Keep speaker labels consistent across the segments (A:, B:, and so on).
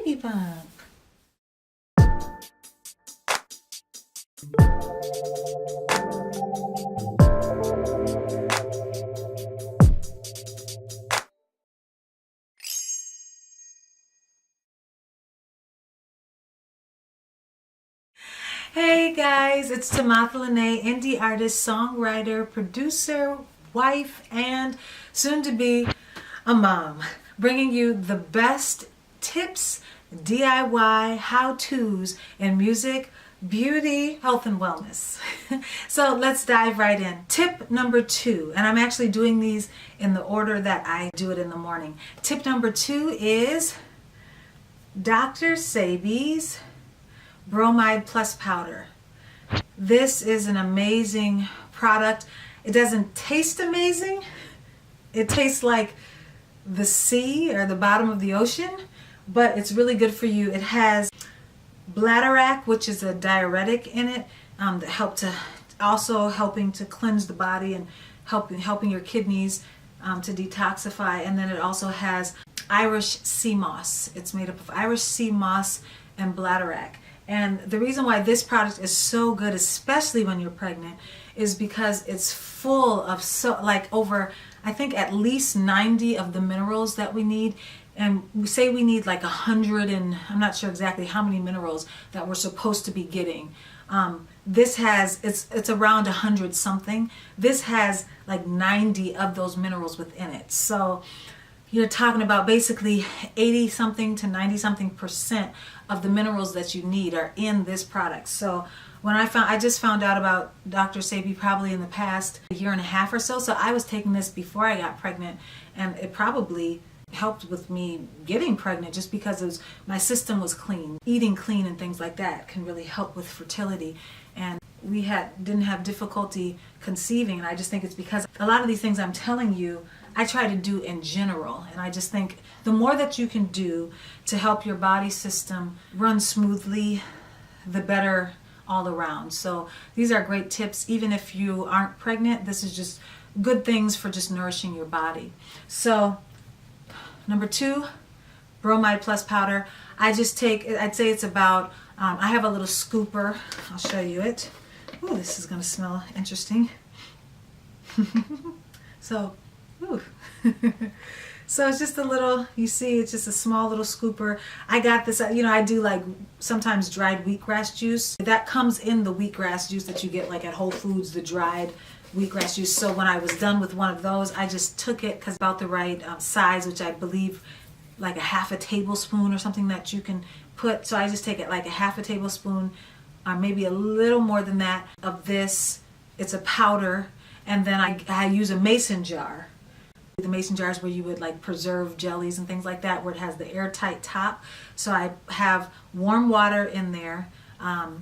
A: baby bump. Hey guys, it's Timotha, Lanae, indie artist, songwriter, producer, wife, and soon to be a mom, bringing you the best tips, DIY, how-tos in music, beauty, health, and wellness. So let's dive right in. Tip number 2, and I'm actually doing these in the order that I do it in the morning. Tip number 2 is Dr. Sebi's Bromide Plus Powder. This is an amazing product. It doesn't taste amazing. It tastes like the sea or the bottom of the ocean, but it's really good for you. It has bladderwrack, which is a diuretic in it, that helping to cleanse the body and helping your kidneys to detoxify. And then it also has Irish sea moss. It's made up of Irish sea moss and bladderwrack. And the reason why this product is so good, especially when you're pregnant, is because it's full of over, I think, at least 90 of the minerals that we need. And we say we need like 100, and I'm not sure exactly how many minerals that we're supposed to be getting. This has, it's around 100 something. This has like 90 of those minerals within it. So you're talking about basically 80 something to 90 something % of the minerals that you need are in this product. So when I just found out about Dr. Sebi probably in the past year and a half or so. So I was taking this before I got pregnant, and it probably helped with me getting pregnant just because my system was clean. Eating clean and things like that can really help with fertility. And we didn't have difficulty conceiving, and I just think it's because a lot of these things I'm telling you I try to do in general, and I just think the more that you can do to help your body system run smoothly, the better all around. So these are great tips. Even if you aren't pregnant, this is just good things for just nourishing your body. So number 2, Bromide Plus Powder. I'd say it's about, I have a little scooper. I'll show you it. Ooh, this is going to smell interesting. So so it's just a little, you see, it's just a small little scooper. I got this, I do like sometimes dried wheatgrass juice. That comes in the wheatgrass juice that you get like at Whole Foods, the dried wheatgrass juice. So when I was done with one of those, I just took it because about the right size, which I believe like a half a tablespoon or something that you can put. So I just take it like a half a tablespoon, maybe a little more than that of this. It's a powder. And then I use a mason jar. The mason jars where you would like preserve jellies and things like that, where it has the airtight top. So I have warm water in there,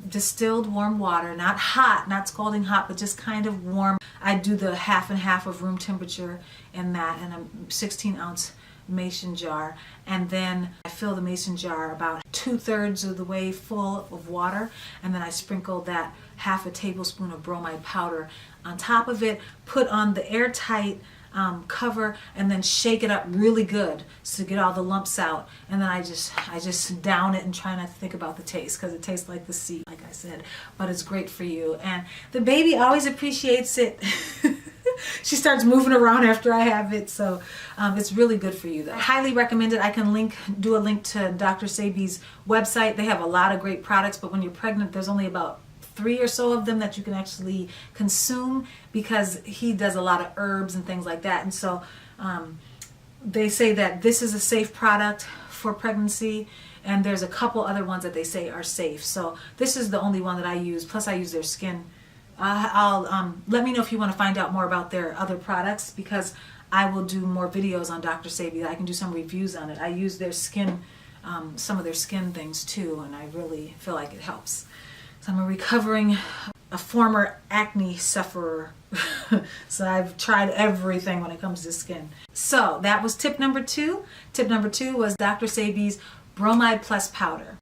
A: distilled warm water, not hot, not scalding hot, but just kind of warm. I do the half and half of room temperature in that, in a 16-ounce mason jar. And then I fill the mason jar about 2/3 of the way full of water, and then I sprinkle that half a tablespoon of bromide powder on top of it, put on the airtight cover, and then shake it up really good to get all the lumps out. And then I just down it and try not to think about the taste, because it tastes like the sea, like I said, but it's great for you. And the baby always appreciates it. She starts moving around after I have it, so it's really good for you though. I highly recommend it. I can do a link to Dr. Sebi's website. They have a lot of great products, but when you're pregnant, there's only about 3 or so of them that you can actually consume, because he does a lot of herbs and things like that. And so they say that this is a safe product for pregnancy, and there's a couple other ones that they say are safe. So this is the only one that I use, plus I use their skin. Let me know if you want to find out more about their other products, because I will do more videos on Dr. Sebi. I can do some reviews on it. I use their skin, some of their skin things too, and I really feel like it helps. So I'm a former acne sufferer. So I've tried everything when it comes to skin. So that was tip number 2. Tip number 2 was Dr. Sebi's Bromide Plus Powder.